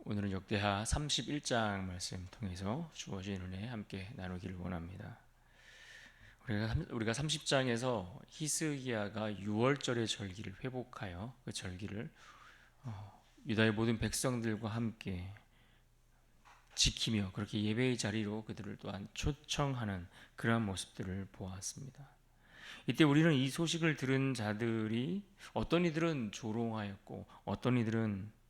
오늘은 역대하 31장 말씀 통해서 주어진 은혜 함께 나누기를 원합니다. 우리가 30장에서 히스기야가 유월절의 절기를 회복하여 그 절기를 유다의 모든 백성들과 함께 지키며 그렇게 예배의 자리로 그들을 또한 초청하는 그러한 모습들을 보았습니다. 이때 우리는 이 소식을 들은 자들이 어떤 이들은 조롱하였고 어떤 이들은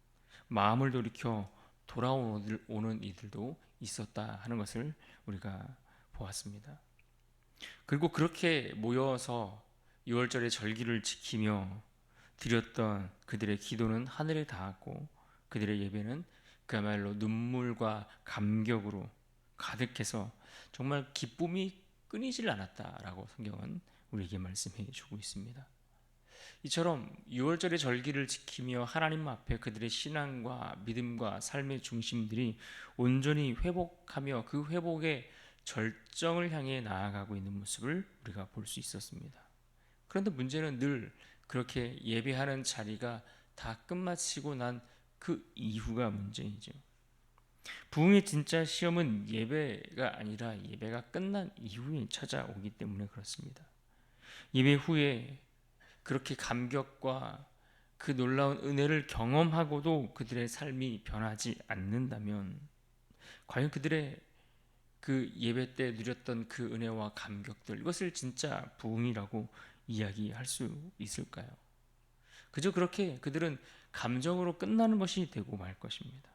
마음을 돌이켜 돌아오는 이들도 있었다 하는 것을 우리가 보았습니다. 그리고 그렇게 모여서 6월절의 절기를 지키며 드렸던 그들의 기도는 하늘에 닿았고 그들의 예배는 그야말로 눈물과 감격으로 가득해서 정말 기쁨이 끊이질 않았다라고 성경은 우리에게 말씀해 주고 있습니다. 이처럼 6월절의 절기를 지키며 하나님 앞에 그들의 신앙과 믿음과 삶의 중심들이 온전히 회복하며 그 회복의 절정을 향해 나아가고 있는 모습을 우리가 볼 수 있었습니다. 그런데 문제는 늘 그렇게 예배하는 자리가 다 끝마치고 난 그 이후가 문제이죠. 부흥의 진짜 시험은 예배가 아니라 예배가 끝난 이후에 찾아오기 때문에 그렇습니다. 예배 후에 그렇게 감격과 그 놀라운 은혜를 경험하고도 그들의 삶이 변하지 않는다면 과연 그들의 그 예배 때 누렸던 그 은혜와 감격들, 이것을 진짜 부흥이라고 이야기할 수 있을까요? 그저 그렇게 그들은 감정으로 끝나는 것이 되고 말 것입니다.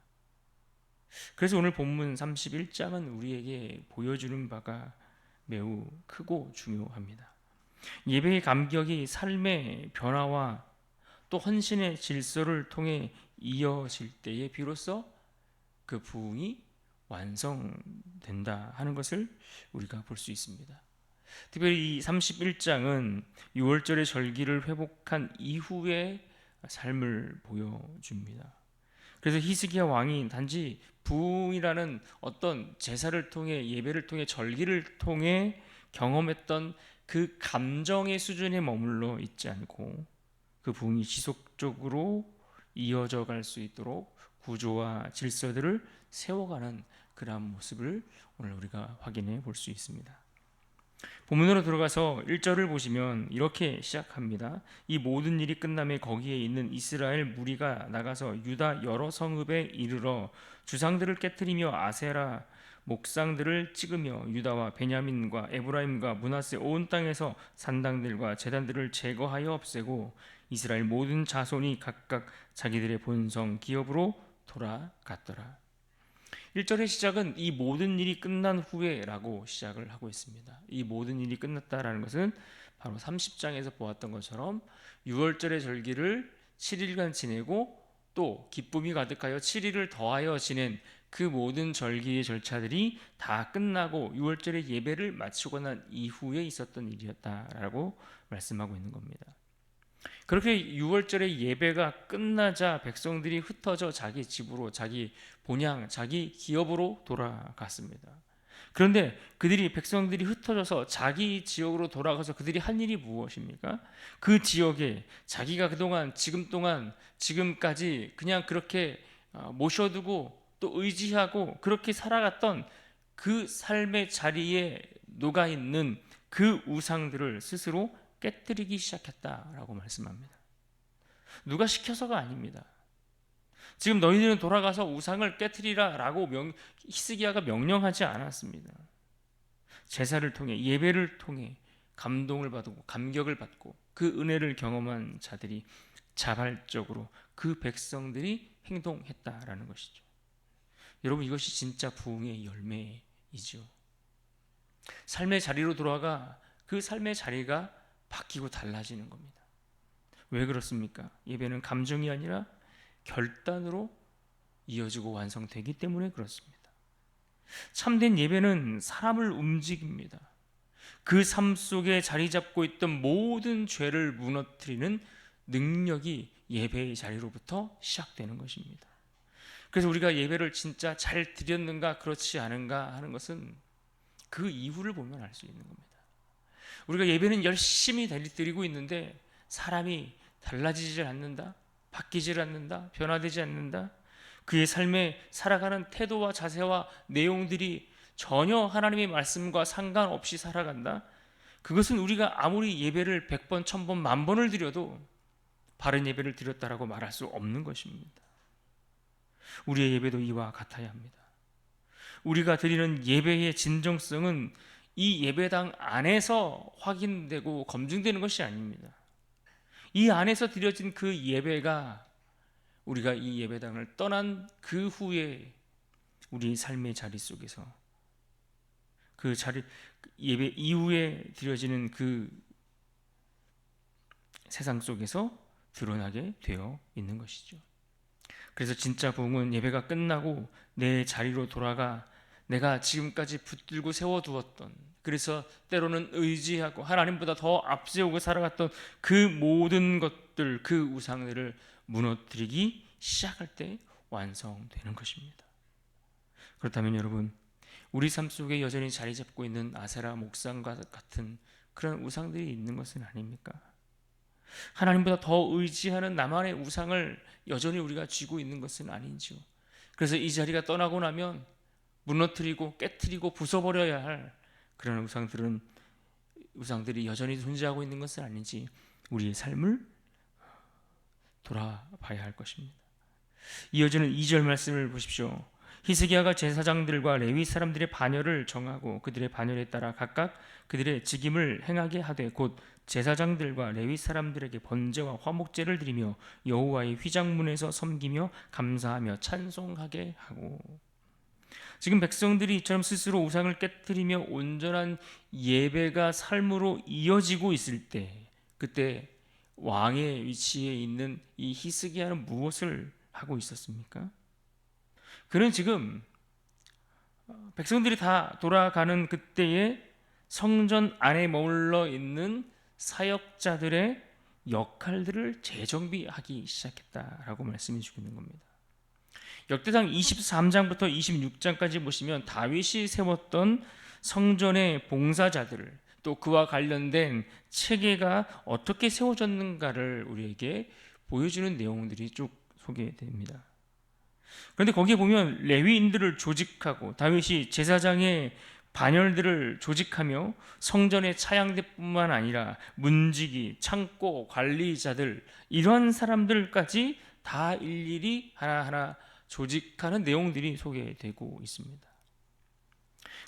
그래서 오늘 본문 31장은 우리에게 보여주는 바가 매우 크고 중요합니다. 예배의 감격이 삶의 변화와 또 헌신의 질서를 통해 이어질 때에 비로소 그 부흥이 완성된다 하는 것을 우리가 볼 수 있습니다. 특별히 이 31장은 6월절의 절기를 회복한 이후의 삶을 보여줍니다. 그래서 히스기야 왕이 단지 부흥이라는 어떤 제사를 통해 예배를 통해 절기를 통해 경험했던 그 감정의 수준에 머물러 있지 않고 그 부흥이 지속적으로 이어져 갈 수 있도록 구조와 질서들을 세워가는 그러한 모습을 오늘 우리가 확인해 볼 수 있습니다. 본문으로 들어가서 1절을 보시면 이렇게 시작합니다. 이 모든 일이 끝남에 거기에 있는 이스라엘 무리가 나가서 유다 여러 성읍에 이르러 주상들을 깨뜨리며 아세라 목상들을 찍으며 유다와 베냐민과 에브라임과 므낫세 온 땅에서 산당들과 제단들을 제거하여 없애고 이스라엘 모든 자손이 각각 자기들의 본성 기업으로 돌아갔더라. 1절의 시작은 이 모든 일이 끝난 후에라고 시작을 하고 있습니다. 이 모든 일이 끝났다라는 것은 바로 30장에서 보았던 것처럼 6월절의 절기를 7일간 지내고 또 기쁨이 가득하여 7일을 더하여 지낸 그 모든 절기의 절차들이 다 끝나고 6월절의 예배를 마치고 난 이후에 있었던 일이었다라고 말씀하고 있는 겁니다. 그렇게 6월절의 예배가 끝나자 백성들이 흩어져 자기 집으로, 자기 본향, 자기 기업으로 돌아갔습니다. 그런데 백성들이 흩어져서 자기 지역으로 돌아가서 그들이 한 일이 무엇입니까? 그 지역에 자기가 그동안 지금까지 그냥 그렇게 모셔두고 또 의지하고 그렇게 살아갔던 그 삶의 자리에 녹아있는 그 우상들을 스스로 깨뜨리기 시작했다라고 말씀합니다. 누가 시켜서가 아닙니다. 지금 너희들은 돌아가서 우상을 깨뜨리라라고 히스기야가 명령하지 않았습니다. 제사를 통해 예배를 통해 감동을 받고 감격을 받고 그 은혜를 경험한 자들이 자발적으로 그 백성들이 행동했다라는 것이죠. 여러분, 이것이 진짜 부흥의 열매이죠. 삶의 자리로 돌아가 그 삶의 자리가 바뀌고 달라지는 겁니다. 왜 그렇습니까? 예배는 감정이 아니라 결단으로 이어지고 완성되기 때문에 그렇습니다. 참된 예배는 사람을 움직입니다. 그 삶 속에 자리 잡고 있던 모든 죄를 무너뜨리는 능력이 예배의 자리로부터 시작되는 것입니다. 그래서 우리가 예배를 진짜 잘 드렸는가 그렇지 않은가 하는 것은 그 이후를 보면 알 수 있는 겁니다. 우리가 예배는 열심히 드리고 있는데 사람이 달라지질 않는다, 바뀌질 않는다, 변화되지 않는다. 그의 삶에 살아가는 태도와 자세와 내용들이 전혀 하나님의 말씀과 상관없이 살아간다? 그것은 우리가 아무리 예배를 100번, 1000번, 10,000번을 드려도 바른 예배를 드렸다라고 말할 수 없는 것입니다. 우리의 예배도 이와 같아야 합니다. 우리가 드리는 예배의 진정성은 이 예배당 안에서 확인되고 검증되는 것이 아닙니다. 이 안에서 드려진 그 예배가 우리가 이 예배당을 떠난 그 후에 우리 삶의 자리 속에서 그 자리 예배 이후에 드려지는 그 세상 속에서 드러나게 되어 있는 것이죠. 그래서 진짜 부흥은 예배가 끝나고 내 자리로 돌아가 내가 지금까지 붙들고 세워두었던, 그래서 때로는 의지하고 하나님보다 더 앞세우고 살아갔던 그 모든 것들, 그 우상들을 무너뜨리기 시작할 때 완성되는 것입니다. 그렇다면 여러분, 우리 삶 속에 여전히 자리 잡고 있는 아세라 목상과 같은 그런 우상들이 있는 것은 아닙니까? 하나님보다 더 의지하는 나만의 우상을 여전히 우리가 쥐고 있는 것은 아닌지요. 그래서 이 자리가 떠나고 나면 무너뜨리고 깨뜨리고 부숴버려야 할 그런 우상들이 여전히 존재하고 있는 것은 아닌지 우리의 삶을 돌아봐야 할 것입니다. 이어지는 2절 말씀을 보십시오. 히스기야가 제사장들과 레위 사람들의 반열을 정하고 그들의 반열에 따라 각각 그들의 직임을 행하게 하되 곧 제사장들과 레위 사람들에게 번제와 화목제를 드리며 여호와의 휘장문에서 섬기며 감사하며 찬송하게 하고. 지금 백성들이 이처럼 스스로 우상을 깨뜨리며 온전한 예배가 삶으로 이어지고 있을 때, 그때 왕의 위치에 있는 이 히스기야는 무엇을 하고 있었습니까? 그는 지금 백성들이 다 돌아가는 그때에 성전 안에 머물러 있는 사역자들의 역할들을 재정비하기 시작했다라고 말씀해 주고 있는 겁니다. 역대상 23장부터 26장까지 보시면 다윗이 세웠던 성전의 봉사자들을, 또 그와 관련된 체계가 어떻게 세워졌는가를 우리에게 보여주는 내용들이 쭉 소개됩니다. 그런데 거기에 보면 레위인들을 조직하고 다윗이 제사장의 반열들을 조직하며 성전의 차양대뿐만 아니라 문지기, 창고, 관리자들, 이러한 사람들까지 다 일일이 하나하나 조직하는 내용들이 소개되고 있습니다.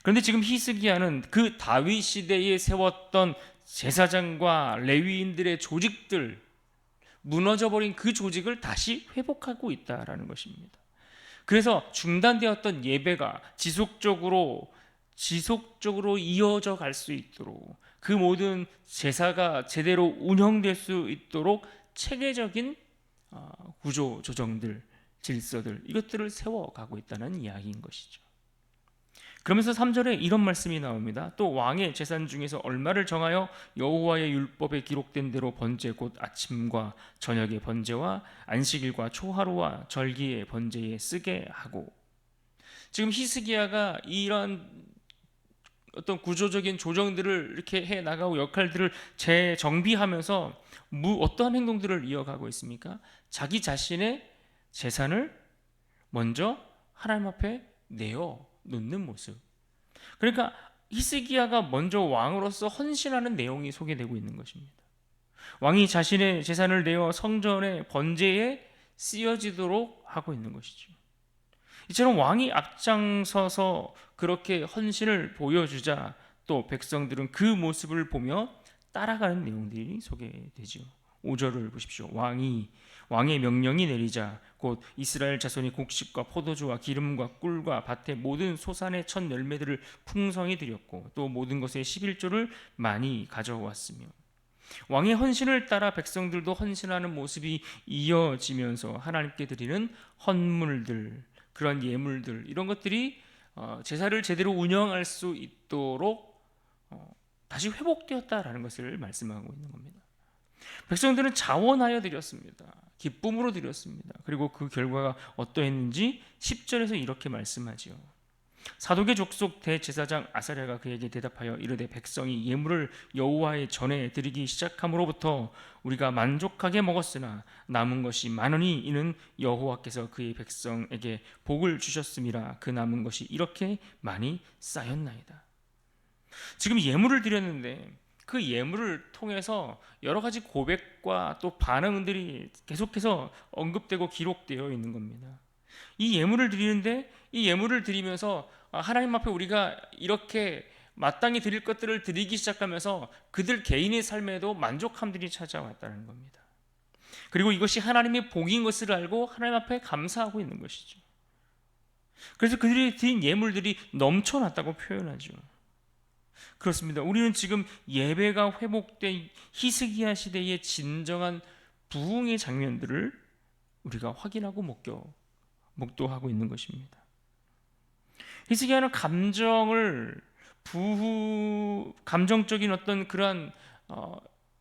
그런데 지금 히스기야는 그 다윗 시대에 세웠던 제사장과 레위인들의 조직들, 무너져버린 그 조직을 다시 회복하고 있다라는 것입니다. 그래서 중단되었던 예배가 지속적으로 이어져 갈 수 있도록, 그 모든 제사가 제대로 운영될 수 있도록 체계적인 구조 조정들, 질서들, 이것들을 세워가고 있다는 이야기인 것이죠. 그러면서 3절에 이런 말씀이 나옵니다. 또 왕의 재산 중에서 얼마를 정하여 여호와의 율법에 기록된 대로 번제 곧 아침과 저녁의 번제와 안식일과 초하루와 절기의 번제에 쓰게 하고. 지금 히스기야가 이런 어떤 구조적인 조정들을 이렇게 해 나가고 역할들을 재정비하면서 어떠한 행동들을 이어가고 있습니까? 자기 자신의 재산을 먼저 하나님 앞에 내어 놓는 모습. 그러니까 히스기야가 먼저 왕으로서 헌신하는 내용이 소개되고 있는 것입니다. 왕이 자신의 재산을 내어 성전의 번제에 쓰여지도록 하고 있는 것이죠. 이처럼 왕이 앞장서서 그렇게 헌신을 보여주자 또 백성들은 그 모습을 보며 따라가는 내용들이 소개되죠. 5절을 보십시오. 왕의 명령이 내리자 곧 이스라엘 자손이 곡식과 포도주와 기름과 꿀과 밭의 모든 소산의 첫 열매들을 풍성히 드렸고 또 모든 것의 11조를 많이 가져왔으며. 왕의 헌신을 따라 백성들도 헌신하는 모습이 이어지면서 하나님께 드리는 헌물들, 그런 예물들, 이런 것들이 제사를 제대로 운영할 수 있도록 다시 회복되었다라는 것을 말씀하고 있는 겁니다. 백성들은 자원하여 드렸습니다. 기쁨으로 드렸습니다. 그리고 그 결과가 어떠했는지 10절에서 이렇게 말씀하지요. 사독의 족속 대제사장 아사랴가 그에게 대답하여 이르되 백성이 예물을 여호와의 전에 드리기 시작함으로부터 우리가 만족하게 먹었으나 남은 것이 많으니 이는 여호와께서 그의 백성에게 복을 주셨음이라. 그 남은 것이 이렇게 많이 쌓였나이다. 지금 예물을 드렸는데 그 예물을 통해서 여러 가지 고백과 또 반응들이 계속해서 언급되고 기록되어 있는 겁니다. 이 예물을 드리는데 이 예물을 드리면서 하나님 앞에 우리가 이렇게 마땅히 드릴 것들을 드리기 시작하면서 그들 개인의 삶에도 만족함들이 찾아왔다는 겁니다. 그리고 이것이 하나님의 복인 것을 알고 하나님 앞에 감사하고 있는 것이죠. 그래서 그들이 드린 예물들이 넘쳐났다고 표현하죠. 그렇습니다. 우리는 지금 예배가 회복된 히스기야 시대의 진정한 부흥의 장면들을 우리가 확인하고 목도하고 있는 것입니다. 히스기야는 감정적인 어떤 그러한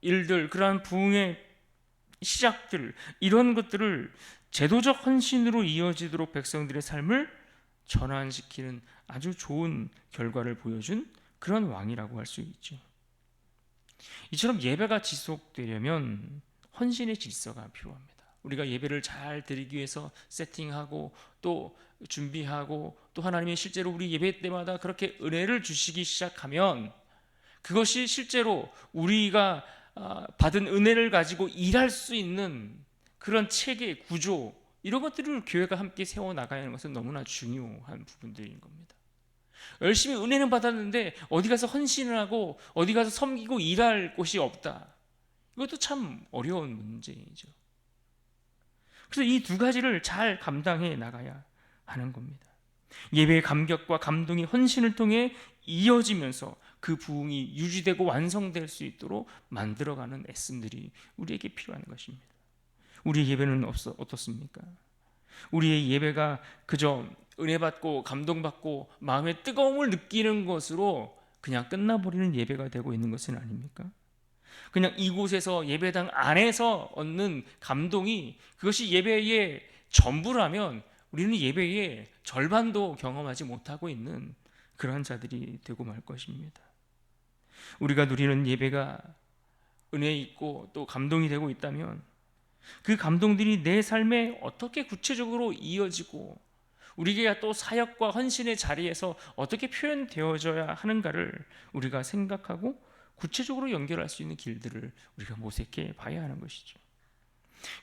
일들, 그러한 부흥의 시작들, 이런 것들을 제도적 헌신으로 이어지도록 백성들의 삶을 전환시키는 아주 좋은 결과를 보여준 그런 왕이라고 할 수 있죠. 이처럼 예배가 지속되려면 헌신의 질서가 필요합니다. 우리가 예배를 잘 드리기 위해서 세팅하고 또 준비하고 또 하나님이 실제로 우리 예배 때마다 그렇게 은혜를 주시기 시작하면 그것이 실제로 우리가 받은 은혜를 가지고 일할 수 있는 그런 체계, 구조, 이런 것들을 교회가 함께 세워나가야 하는 것은 너무나 중요한 부분들인 겁니다. 열심히 은혜는 받았는데 어디 가서 헌신을 하고 어디 가서 섬기고 일할 곳이 없다. 이것도 참 어려운 문제이죠. 그래서 이 두 가지를 잘 감당해 나가야 하는 겁니다. 예배의 감격과 감동이 헌신을 통해 이어지면서 그 부흥이 유지되고 완성될 수 있도록 만들어가는 애씀들이 우리에게 필요한 것입니다. 우리의 예배는 어떻습니까? 우리의 예배가 그저 은혜 받고 감동받고 마음의 뜨거움을 느끼는 것으로 그냥 끝나버리는 예배가 되고 있는 것은 아닙니까? 그냥 이곳에서 예배당 안에서 얻는 감동이 그것이 예배의 전부라면 우리는 예배의 절반도 경험하지 못하고 있는 그러한 자들이 되고 말 것입니다. 우리가 누리는 예배가 은혜 있고 또 감동이 되고 있다면 그 감동들이 내 삶에 어떻게 구체적으로 이어지고 우리가 또 사역과 헌신의 자리에서 어떻게 표현되어져야 하는가를 우리가 생각하고 구체적으로 연결할 수 있는 길들을 우리가 모색해 봐야 하는 것이죠.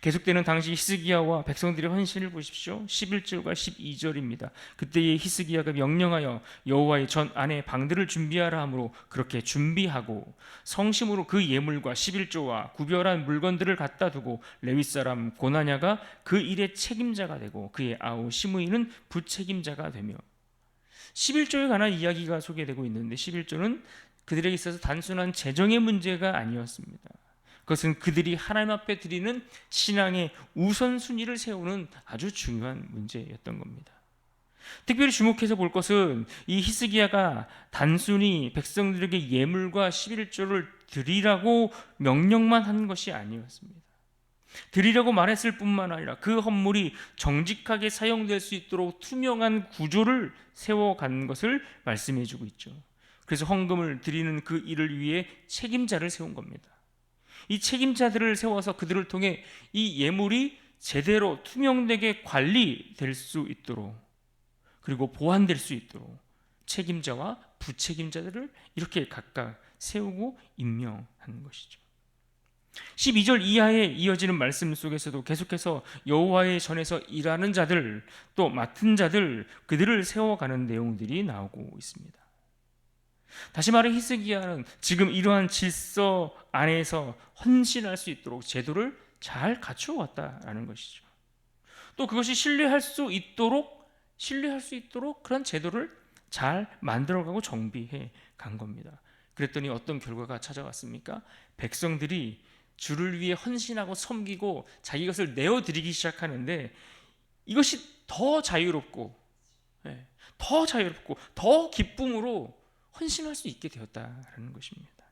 계속되는 당시 히스기야와 백성들의 헌신을 보십시오. 11절과 12절입니다. 그때의 히스기야가 명령하여 여호와의 전 안에 방들을 준비하라 하므로 그렇게 준비하고 성심으로 그 예물과 11조와 구별한 물건들을 갖다 두고 레위 사람 고나냐가 그 일의 책임자가 되고 그의 아우 시므이는 부책임자가 되며 11조에 관한 이야기가 소개되고 있는데 11조는 그들에게 있어서 단순한 재정의 문제가 아니었습니다. 그것은 그들이 하나님 앞에 드리는 신앙의 우선순위를 세우는 아주 중요한 문제였던 겁니다. 특별히 주목해서 볼 것은 이 히스기야가 단순히 백성들에게 예물과 11조를 드리라고 명령만 한 것이 아니었습니다. 드리라고 말했을 뿐만 아니라 그 헌물이 정직하게 사용될 수 있도록 투명한 구조를 세워간 것을 말씀해 주고 있죠. 그래서 헌금을 드리는 그 일을 위해 책임자를 세운 겁니다. 이 책임자들을 세워서 그들을 통해 이 예물이 제대로 투명되게 관리될 수 있도록 그리고 보완될 수 있도록 책임자와 부책임자들을 이렇게 각각 세우고 임명하는 것이죠. 12절 이하에 이어지는 말씀 속에서도 계속해서 여호와의 전에서 일하는 자들 또 맡은 자들 그들을 세워가는 내용들이 나오고 있습니다. 다시 말해 히스기야는 지금 이러한 질서 안에서 헌신할 수 있도록 제도를 잘 갖추어 왔다라는 것이죠. 또 그것이 신뢰할 수 있도록 그런 제도를 잘 만들어가고 정비해 간 겁니다. 그랬더니 어떤 결과가 찾아왔습니까? 백성들이 주를 위해 헌신하고 섬기고 자기 것을 내어드리기 시작하는데 이것이 더 자유롭고 더 기쁨으로 헌신할 수 있게 되었다라는 것입니다.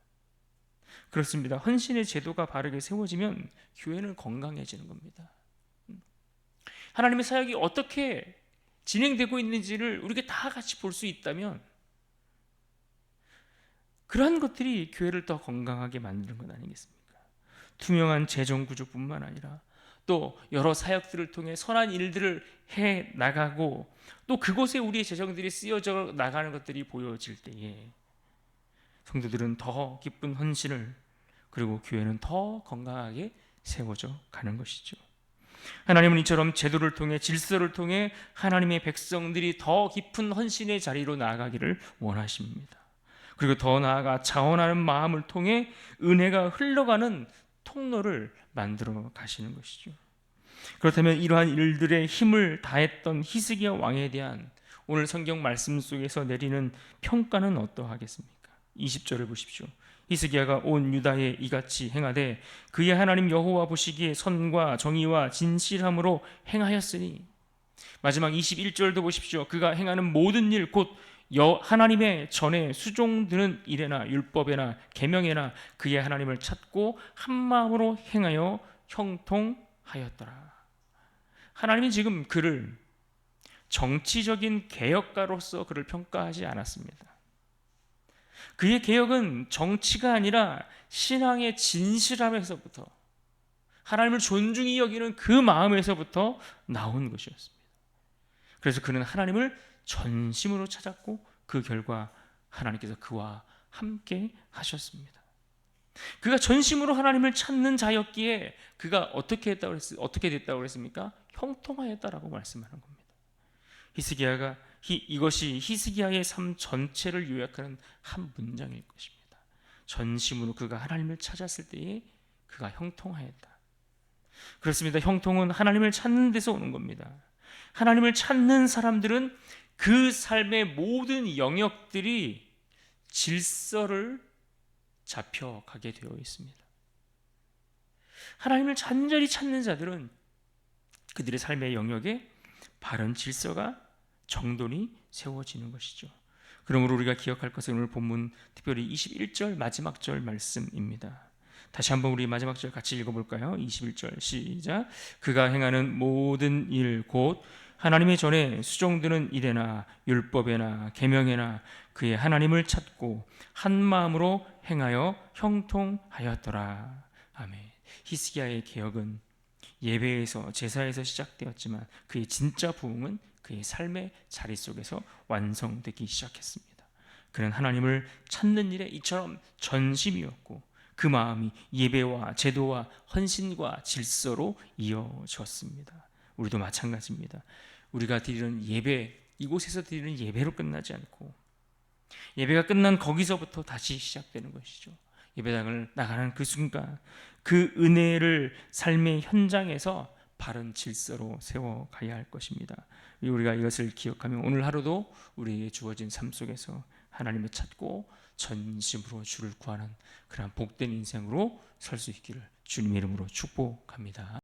그렇습니다. 헌신의 제도가 바르게 세워지면 교회는 건강해지는 겁니다. 하나님의 사역이 어떻게 진행되고 있는지를 우리가 다 같이 볼 수 있다면 그러한 것들이 교회를 더 건강하게 만드는 것 아니겠습니까? 투명한 재정 구조뿐만 아니라 또 여러 사역들을 통해 선한 일들을 해 나가고 또 그곳에 우리의 재정들이 쓰여져 나가는 것들이 보여질 때에 성도들은 더 기쁜 헌신을, 그리고 교회는 더 건강하게 세워져 가는 것이죠. 하나님은 이처럼 제도를 통해, 질서를 통해 하나님의 백성들이 더 깊은 헌신의 자리로 나아가기를 원하십니다. 그리고 더 나아가 자원하는 마음을 통해 은혜가 흘러가는 통로를 만들어 가시는 것이죠. 그렇다면 이러한 일들에 힘을 다했던 히스기야 왕에 대한 오늘 성경 말씀 속에서 내리는 평가는 어떠하겠습니까? 20절을 보십시오. 히스기야가 온 유다에 이같이 행하되 그의 하나님 여호와 보시기에 선과 정의와 진실함으로 행하였으니, 마지막 21절도 보십시오. 그가 행하는 모든 일 곧 하나님의 전에 수종드는 일에나 율법에나 계명에나 그의 하나님을 찾고 한 마음으로 행하여 형통하였더라. 하나님이 지금 그를 정치적인 개혁가로서 그를 평가하지 않았습니다. 그의 개혁은 정치가 아니라 신앙의 진실함에서부터, 하나님을 존중히 여기는 그 마음에서부터 나온 것이었습니다. 그래서 그는 하나님을 전심으로 찾았고 그 결과 하나님께서 그와 함께 하셨습니다. 그가 전심으로 하나님을 찾는 자였기에 그가 어떻게 됐다고 그랬습니까? 형통하였다라고 말씀하는 겁니다. 히스기야가 이것이 히스기야의 삶 전체를 요약하는 한 문장일 것입니다. 전심으로 그가 하나님을 찾았을 때에 그가 형통하였다. 그렇습니다. 형통은 하나님을 찾는 데서 오는 겁니다. 하나님을 찾는 사람들은 그 삶의 모든 영역들이 질서를 잡혀가게 되어 있습니다. 하나님을 간절히 찾는 자들은 그들의 삶의 영역에 바른 질서가 정돈이 세워지는 것이죠. 그러므로 우리가 기억할 것은 오늘 본문 특별히 21절 마지막 절 말씀입니다. 다시 한번 우리 마지막 절 같이 읽어볼까요? 21절 시작. 그가 행하는 모든 일 곧 하나님의 전에 수종드는 일에나 율법에나 계명에나 그의 하나님을 찾고 한 마음으로 행하여 형통하였더라. 아멘. 히스기야의 개혁은 예배에서, 제사에서 시작되었지만 그의 진짜 부흥은 그의 삶의 자리 속에서 완성되기 시작했습니다. 그는 하나님을 찾는 일에 이처럼 전심이었고 그 마음이 예배와 제도와 헌신과 질서로 이어졌습니다. 우리도 마찬가지입니다. 우리가 드리는 예배, 이곳에서 드리는 예배로 끝나지 않고 예배가 끝난 거기서부터 다시 시작되는 것이죠. 예배당을 나가는 그 순간 그 은혜를 삶의 현장에서 바른 질서로 세워가야 할 것입니다. 우리가 이것을 기억하면 오늘 하루도 우리에게 주어진 삶 속에서 하나님을 찾고 전심으로 주를 구하는 그런 복된 인생으로 설 수 있기를 주님의 이름으로 축복합니다.